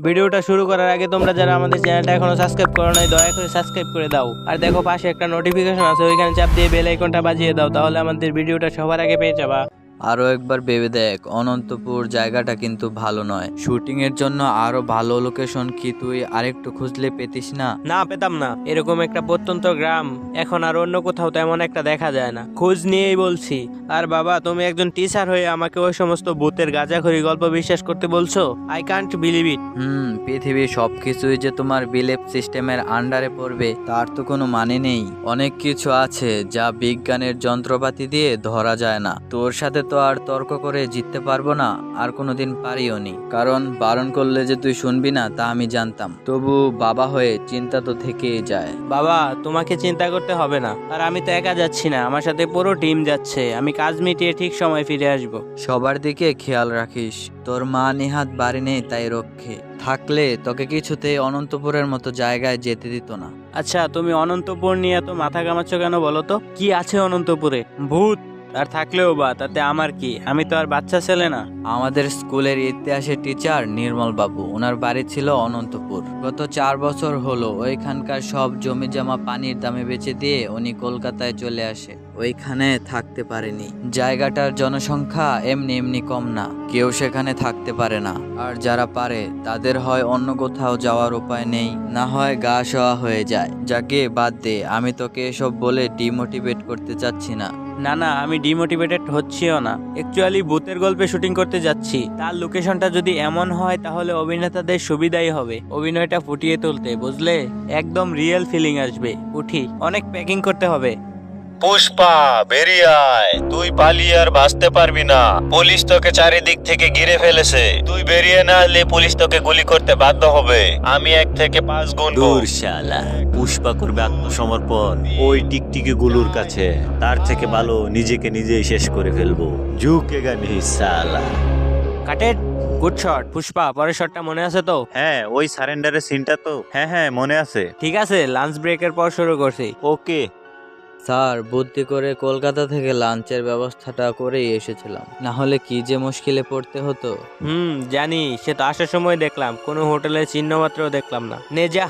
ভিডিওটা শুরু করার আগে তোমরা যারা আমাদের চ্যানেলটা এখনো সাবস্ক্রাইব করো নাই দয়া করে সাবস্ক্রাইব করে দাও। আর দেখো পাশে একটা নোটিফিকেশন আছে, ওইখানে চাপ দিয়ে বেল আইকনটা বাজিয়ে দাও, তাহলে আমাদের ভিডিওটা সবার আগে পেয়ে যাবা। আরও একবার ভেবে দেখ, অনন্তপুর জায়গাটা কিন্তু ভালো নয়। শুটিং এর জন্য আরো ভালো লোকেশন কি তুই আরেকটু খুঁজলে পেতিস না? না পেতাম না, এরকম একটা প্রত্যন্ত গ্রাম এখন আর অন্য কোথাও তেমন একটা দেখা যায় না। খোঁজ নিয়েই বলছি। আর বাবা, তুমি একজন টিচার হয়ে আমাকে ওই সমস্ত ভূতের গাঁজাখড়ি গল্প বিশ্বাস করতে বলছো? I can't believe it. পৃথিবীর সবকিছুই যে তোমার বিলিফ সিস্টেমের আন্ডারে পড়বে তার তো কোনো মানে নেই। অনেক কিছু আছে যা বিজ্ঞানের যন্ত্রপাতি দিয়ে ধরা যায় না। তোর সাথে তো আর তর্ক করে জিততে পারবো না, আর কোনোদিন পারিও নি। কারণ বারণ করলে যে তুই শুনবি না তা আমি জানতাম। তবু বাবা হয়ে চিন্তা তো থেকেই যায়। বাবা, তোমাকে চিন্তা করতে হবে না। আর আমি তো একা যাচ্ছি না, আমার সাথে পুরো টিম যাচ্ছে। আমি কাজ মিটিয়ে ঠিক সময় ফিরে আসব। সবার দিকে খেয়াল রাখিস। তোর মা নিহাত বাড়ি নেই, তাই রক্ষে থাকলে তোকে কিছুতেই অনন্তপুরের মতো জায়গায় যেতে দিত না। আচ্ছা, তুমি অনন্তপুর নিয়ে এত মাথা ঘামাচ্ছ কেন বলো তো? কি আছে অনন্তপুরে? ভূত? আর থাকলেও বা তাতে আমার কি? আমি তো আর বাচ্চা ছেলে না। আমাদের স্কুলের ইতিহাসের টিচার নির্মল বাবু, ওনার বাড়ি ছিল অনন্তপুর। গত 4 বছর হলো ওইখানকার সব জমি জমা পানির দামে বেচে দিয়ে উনি কলকাতায় চলে আসে। ওইখানে থাকতে পারেনি। জায়গাটার জনসংখ্যা এমনি এমনি কম না, কেউ সেখানে থাকতে পারে না। আর যারা পারে তাদের হয় অন্য কোথাও যাওয়ার উপায় নেই, না হয় গা সওয়া হয়ে যায়। যাকে বাদ দে, আমি তোকে এসব বলে ডিমোটিভেট করতে চাচ্ছি না। না না, আমি ডিমোটিভেটেড হচ্ছিও না। অ্যাকচুয়ালি ভূতের গল্পে শুটিং করতে যাচ্ছি। তার লোকেশনটা যদি এমন হয় তাহলে অভিনেতাদের সুবিধাই হবে অভিনয়টা ফুটিয়ে তুলতে, বুঝলে? একদম রিয়েল ফিলিং আসবে। উঠি, অনেক প্যাকিং করতে হবে। পুষ্পা, বেরিয়ে আয়। তুই পালিয়ে আর বাঁচতে পারবি না। পুলিশ তোকে চারিদিক থেকে ঘিরে ফেলেছে। তুই বেরিয়ে না এলে পুলিশ তোকে গুলি করতে বাধ্য হবে। আমি 1 থেকে 5 গুনবো। দূর শালা, পুষ্পা করবে আত্মসমর্পণ ওই টিকটিকি গুলুর কাছে। তার থেকে ভালো নিজেকে নিজেই শেষ করে ফেলবো। ঝুঁকেগা নেই শালা। কাটেড। Good shot. পুষ্পা, পরের শটটা মনে আছে তো? হ্যাঁ, ওই সারেন্ডারের সিনটা তো হ্যাঁ মনে আছে। ঠিক আছে, লাঞ্চ ব্রেকের পর শুরু করছি। ওকে স্যার, বুদ্ধি করে কলকাতা থেকে লাঞ্চের ব্যবস্থাটা করেই এসেছিলাম, না হলে কি যে মুশকিলে পড়তে হতো। জানি। সে তো আসার সময় দেখলাম, কোনো হোটেলের চিহ্ন মাত্র দেখলাম না। নে যা,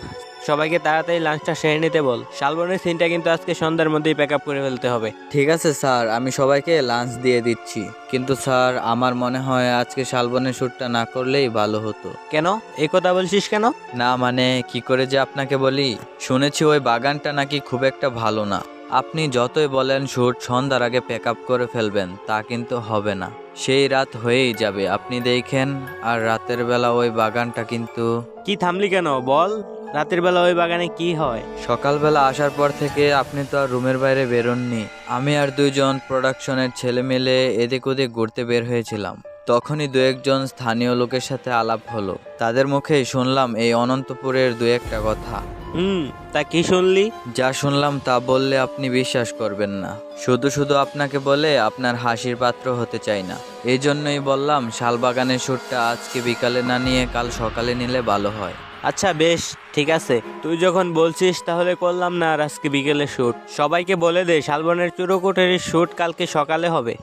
সবাইকে তাড়াতাড়ি লাঞ্চটা সেরে নিতে বল। শালবনের সিনটা কিন্তু আজকে সন্ধ্যার মধ্যেই প্যাক আপ করে ফেলতে হবে। ঠিক আছে স্যার, আমি সবাইকে লাঞ্চ দিয়ে দিচ্ছি। কিন্তু স্যার, আমার মনে হয় আজকে শালবনের শ্যুটটা না করলেই ভালো হতো। কেন? এই কথা বলছিস কেন? না মানে কি করে যে আপনাকে বলি, শুনেছি ওই বাগানটা নাকি খুব একটা ভালো না। আপনি যতই বলেন শ্যুট সন্ধ্যার আগে প্যাক আপ করে ফেলবেন, তা কিন্তু হবে না। সেই রাত হয়েই যাবে, আপনি দেখেন। আর রাতের বেলা ওই বাগানটা কিন্তু... কি থামলি কেন? বল, রাতের বেলা ওই বাগানে কি হয়? সকালবেলা আসার পর থেকে আপনি তো আর রুমের বাইরে বেরোননি। আমি আর 2 জন প্রোডাকশনের ছেলে মিলে এদিক ওদিক ঘুরতে বের হয়েছিলাম। তখনই 2-1 জন স্থানীয় লোকের সাথে আলাপ হলো। তাদের মুখেই শুনলাম এই অনন্তপুরের 2-1টা কথা। তা কি শুনলি? যা শুনলাম তা বললে আপনি বিশ্বাস করবেন না। শুধু শুধু আপনাকে বলে আপনার হাসির পাত্র হতে চাই না। এই জন্যই বললাম শালবাগানের শ্যুটটা আজকে বিকালে না নিয়ে কাল সকালে নিলে ভালো হয়। আচ্ছা বেশ, ঠিক আছে। তুই যখন বলছিস তাহলে করলাম না আর আজকে বিকেলে শ্যুট। সবাইকে বলে দে শালবনের চুরোকুটের শ্যুট কালকে সকালে হবে।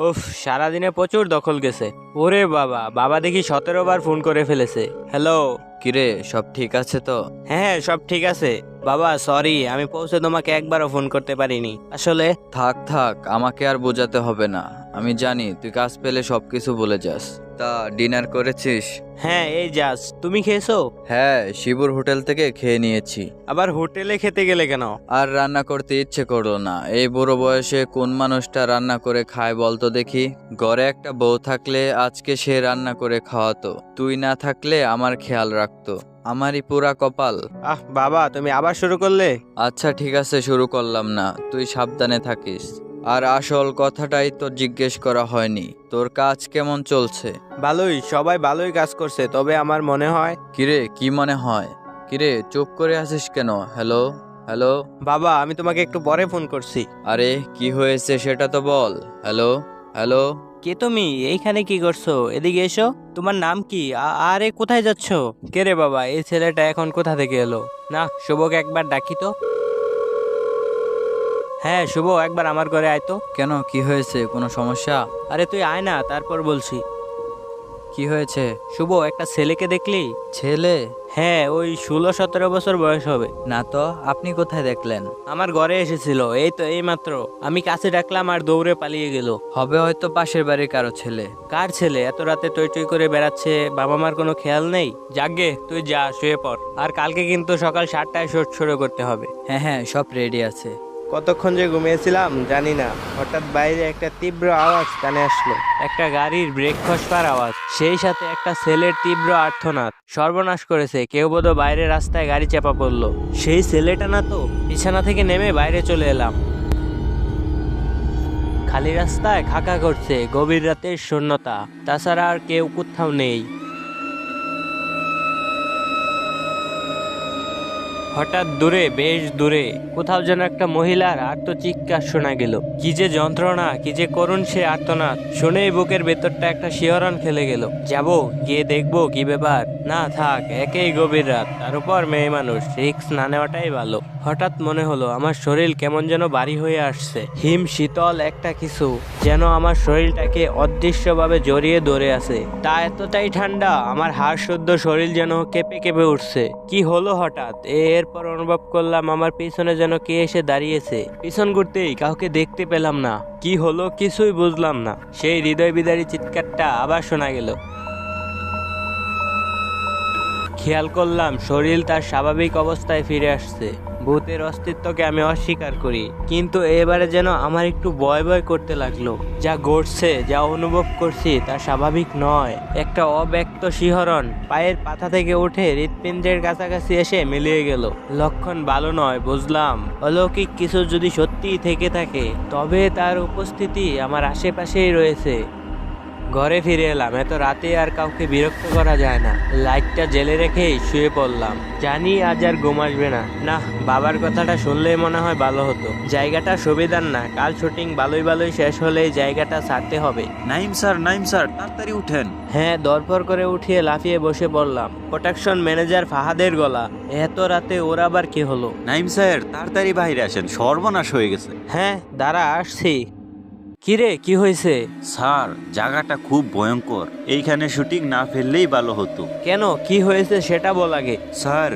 উফ, সারাদিনে প্রচুর দখল গেছে। ওরে বাবা, বাবা দেখি 17 বার ফোন করে ফেলেছে। হ্যালো। কিরে, সব ঠিক আছে তো? হ্যাঁ, সব ঠিক আছে। বাবা সরি, আমি পৌঁছে তোমাকে একবারও ফোন করতে পারিনি আসলে। থাক থাক, আমাকে আর বোঝাতে হবে না। আমি জানি তুই কাজ পেলে সবকিছু বলে যাস। তা ডিনার করেছিস? হ্যাঁ, এই যাস। তুমি খেয়েছো? হ্যাঁ, শিবুর হোটেল থেকে খেয়ে নিয়েছি। আবার হোটেলে খেতে গেলে কেন? আর রান্না করতে ইচ্ছে করলো না। এই বুড়ো বয়সে কোন মানুষটা রান্না করে খায় বলতো দেখি? ঘরে একটা বউ থাকলে আজকে সে রান্না করে খাওয়াতো, তুই না থাকলে আমার খেয়াল রাখতো। আমারই পুরা কপাল। বাবা, তুমি আবার শুরু করলে? আচ্ছা ঠিক আছে, শুরু করলাম না, তুই সাবধানে থাকিস। আর আসল কথাটাই তো জিজ্ঞেস করা হয়নি, তোর কাজ কেমন চলছে? ভালোই, সবাই ভালোই কাজ করছে, তবে আমার মনে হয়... কিরে, কি মনে হয়? কিরে, চুপ করে আছিস কেন? Hello hello. বাবা, আমি তোমাকে একটু পরে ফোন করছি। আরে কি হয়েছে সেটা তো বল। Hello hello. কে তুমি? এইখানে কি করছো? এদিকে এসো। তোমার নাম কি? আরে কোথায় যাচ্ছ? কে রে বাবা, এই ছেলেটা এখন কোথা থেকে এলো? না, শুভকে একবার ডাকি তো। হ্যাঁ শুভ, একবার আমার ঘরে আয় তো। কেন, কি হয়েছে? কোনো সমস্যা? আরে তুই আয় না, তারপর বলছি। কি হয়েছে? শুভ, একটা ছেলেকে দেখলি? ছেলে? হ্যাঁ, ওই 16-17 বছর বয়স হবে। না তো, আপনি কোথায় দেখলেন? আমার ঘরে এসেছিল, এই তো এইমাত্র। আমি কাছে ডাকলাম আর দৌড়ে পালিয়ে গেল। হবে হয়তো পাশের বাড়ির কারো ছেলে। কার ছেলে এত রাতে টই টই করে বেড়াচ্ছে? বাবা মার কোনো খেয়াল নেই? যাগে, তুই যা, শুয়ে পড়। আর কালকে কিন্তু সকাল 7টায় শোট শুরু করতে হবে। হ্যাঁ হ্যাঁ, সব রেডি আছে। কতক্ষণ যে ঘুমিয়েছিলাম জানি না, হঠাৎ বাইরে একটা তীব্র আওয়াজ কানে আসলো। একটা গাড়ির ব্রেক খসবার আওয়াজ, সেই সাথে একটা ছেলের তীব্র আর্তনাদ। সর্বনাশ করেছে, কেউ বোধহয় বাইরে রাস্তায় গাড়ি চাপা পড়লো। সেই ছেলেটা না তো? বিছানা থেকে নেমে বাইরে চলে এলাম। খালি রাস্তায় খাকা করছে, গভীর রাতের শূন্যতা, তাছাড়া আর কেউ কোথাও নেই। হঠাৎ দূরে, বেশ দূরে কোথাও যেন একটা মহিলার আর্তচিৎকার শোনা গেল। কি যে যন্ত্রণা, কি যে করুণ সে আর্তনাদ, শুনেই বুকের ভেতরটা একটা শিহরণ খেলে গেল। যাব, গিয়ে দেখবো কি ব্যাপার। না থাক, একেই গভীর রাত, তার উপর মেয়ে মানুষ, রিস্ক না নেওয়াটাই ভালো। হঠাৎ মনে হলো আমার শরীর কেমন যেন ভারী হয়ে আসছে। হিম শীতল একটা কিছু যেন আমার শরীরটাকে অদৃশ্যভাবে জড়িয়ে ধরে আছে। তা এতটাই ঠান্ডা, আমার হাড় শুদ্ধ শরীর যেন কেঁপে কেঁপে উঠছে। কি হলো হঠাৎ? এরপর অনুভব করলাম আমার পিছনে যেন কে এসে দাঁড়িয়েছে। পিছন ঘুরতেই কাউকে দেখতে পেলাম না। কি হলো কিছুই বুঝলাম না। সেই হৃদয় বিদারী চিৎকারটা আবার শোনা গেল। খেয়াল করলাম শরীর তার স্বাভাবিক অবস্থায় ফিরে আসছে। ভূতের অস্তিত্বকে আমি অস্বীকার করি, কিন্তু এবারে যেন আমার একটু ভয় ভয় করতে লাগলো। যা ঘটছে, যা অনুভব করছি তা স্বাভাবিক নয়। একটা অব্যক্ত শিহরণ পায়ের পাতা থেকে উঠে হৃৎপিণ্ডের কাছাকাছি এসে মিলিয়ে গেল। লক্ষণ ভালো নয়, বুঝলাম। অলৌকিক কিছু যদি সত্যিই থেকে থাকে, তবে তার উপস্থিতি আমার আশেপাশেই রয়েছে। ঘরে ফিরে এলাম। এত রাতে আর কাউকে বিরক্ত করা যায় না। লাইটটা জেলে রেখেই শুয়ে পড়লাম। জানি আজ আর ঘুম আসবে না। না, বাবার কথাটা শুনলেই মনে হয় ভালো হতো। জায়গাটা সুবিধার না, কাল শুটিং ভালোই ভালোই শেষ হলেই জায়গাটা ছাড়তে হবে। নাইম স্যার তাড়াতাড়ি উঠেন। হ্যাঁ, দরপর করে উঠিয়ে লাফিয়ে বসে পড়লাম। প্রোডাকশন ম্যানেজার ফাহাদের গলা। এত রাতে ওর আবার কি হলো? নাইম স্যার তাড়াতাড়ি বাইরে আসেন, সর্বনাশ হয়ে গেছে। হ্যাঁ, দাঁড়া, আসছি। কিরে, কি হয়েছে? স্যার, জায়গাটা খুব ভয়ঙ্কর, এইখানে শুটিং না ফেললেই ভালো হতো। কেন, কি হয়েছে সেটা বল আগে। স্যার,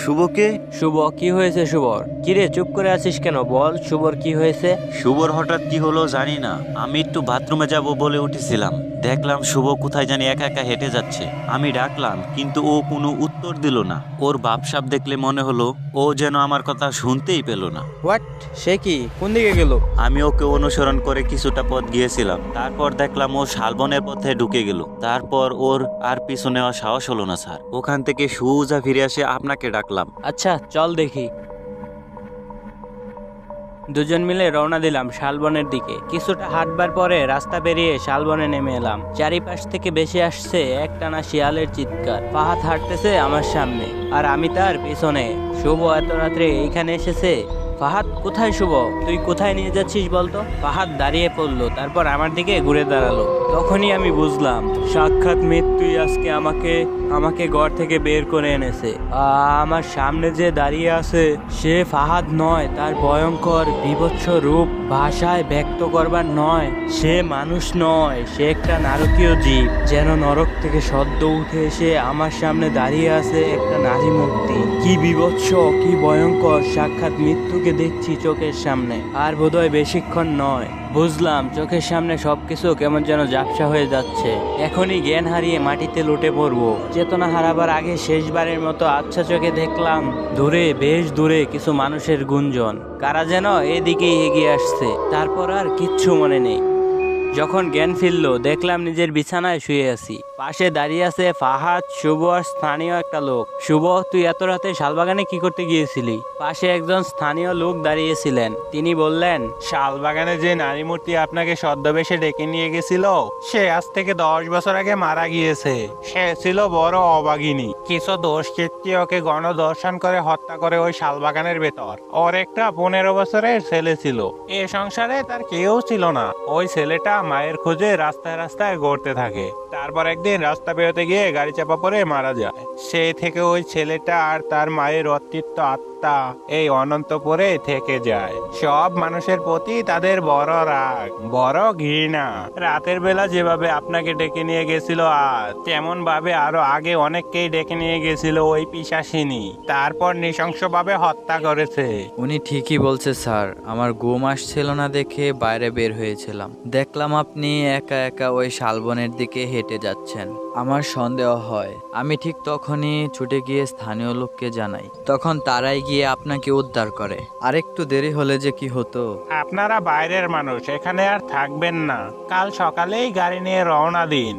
শুভকে। শুভ? কি হয়েছে শুভর? কিরে চুপ করে আছিস কেন? বল, শুভর কি হয়েছে? শুভর হঠাৎ কি হলো জানি না। আমি একটু বাথরুমে যাব বলে উঠেছিলাম, দেখলাম শুভ কোথায় জানি একা একা হেঁটে যাচ্ছে। আমি ডাকলাম, কিন্তু ও কোনো উত্তর দিল না। ওর ভাবসাব দেখলে মনে হলো ও যেন আমার কথা শুনতেই পেল না। হোয়াট? সে কি? কোন দিকে গেল? আমি ওকে অনুসরণ করে কিছুটা পথ গিয়েছিলাম, তারপর দেখলাম ও শালবনের পথে ঢুকে গেল। তারপর ওর আর পিছু নেওয়া সাহস হলো না স্যার। ওখান থেকে সোজা ফিরে আসে আপনাকে ডাকলাম। আচ্ছা, চল দেখি। দুজন মিলে রওনা দিলাম শালবনের দিকে। কিছুটা হাঁটবার পরে রাস্তা পেরিয়ে শালবনে নেমে এলাম। চারিপাশ থেকে বেশি আসছে একটানা শিয়ালের চিৎকার। ফাহাদ হাঁটতেছে আমার সামনে, আর আমি তার পিছনে। শুভ এত রাত্রে এইখানে এসেছে। ফাহাদ, কোথায় শুভ? তুই কোথায় নিয়ে যাচ্ছিস বলতো? ফাহাদ দাঁড়িয়ে পড়লো, তারপর আমার দিকে ঘুরে দাঁড়ালো। তখনই আমি বুঝলাম সাক্ষাৎ মৃত্যুই আজকে আমাকে ঘর থেকে বের করে এনেছে। আমার সামনে যে দাঁড়িয়ে আছে সে ফাহাদ নয়। তার ভয়ঙ্কর বীভৎস রূপ ভাষায় ব্যক্ত করবার নয়। সে মানুষ নয়, সে একটা নারকীয় জীব। যেন নরক থেকে সদ্য উঠে এসে আমার সামনে দাঁড়িয়ে আছে একটা নারী মূর্তি। কি বীভৎস, কি ভয়ঙ্কর! সাক্ষাৎ মৃত্যুকে দেখছি চোখের সামনে। আর বোধহয় বেশিক্ষণ নয়। বুঝলাম চোখের সামনে সবকিছু কেমন যেন ঝাপসা হয়ে যাচ্ছে। এখনই জ্ঞান হারিয়ে মাটিতে লুটে পড়বো। চেতনা হারাবার আগে শেষবারের মতো আচ্ছা চোখে দেখলাম দূরে, বেশ দূরে কিছু মানুষের গুঞ্জন। কারা যেন এদিকেই এগিয়ে আসছে। তারপর আর কিচ্ছু মনে নেই। যখন জ্ঞান ফিরল, দেখলাম নিজের বিছানায় শুয়ে আছি। পাশে দাঁড়িয়ে আছে ফাহাদ, শুভ আর স্থানীয় একটা লোক। শুভ, তুই এত রাতে শালবাগানে কি করতে গিয়েছিলি? পাশে একজন স্থানীয় লোক দাঁড়িয়েছিলেন। তিনি বললেন, শালবাগানে যে নারী মূর্তি আপনাকে ছদ্মবেশে ডেকে নিয়ে গেছিল, সে আজ থেকে 10 বছর আগে মারা গিয়েছে। সে ছিল বড় অবাগিনী। কিছু দুষ্কৃতী ওকে গণধর্ষণ করে হত্যা করে ওই শালবাগানের ভেতর। ওর একটা 15 বছরের ছেলে ছিল। এ সংসারে তার কেউ ছিল না। ওই ছেলেটা মায়ের খোঁজে রাস্তায় রাস্তায় ঘুরতে থাকে। তারপর একদিন রাস্তা বেরোতে গিয়ে গাড়ি চাপা পড়ে মারা যায়। সেই থেকে ওই ছেলেটা আর তার মায়ের অতৃপ্ত আত্মা এই অনন্তপুরে থেকে যায়। সব মানুষের প্রতি তাদের বড় রাগ, বড় ঘৃণা। রাতের বেলা যেভাবে আপনাকে ডেকে নিয়ে গেছিল আজ, তেমন ভাবে আরো আগে অনেককেই ডেকে নিয়ে গেছিল ওই পিশাচিনী, তারপর নৃশংসভাবে হত্যা করেছে। উনি ঠিকই বলছে স্যার, আমার ঘুম আসছিল না দেখে বাইরে বের হয়েছিলাম, দেখলাম আপনি একা একা ওই শালবনের দিকে হেঁটে যাচ্ছেন। আমার সন্দেহ হয়, আমি ঠিক তখনই ছুটে গিয়ে স্থানীয় লোককে জানাই, তখন তারাই গিয়ে আপনাকে উদ্ধার করে। আর একটু দেরি হলে যে কি হতো। আপনারা বাইরের মানুষ, এখানে আর থাকবেন না। কাল সকালেই গাড়ি নিয়ে রওনা দিন।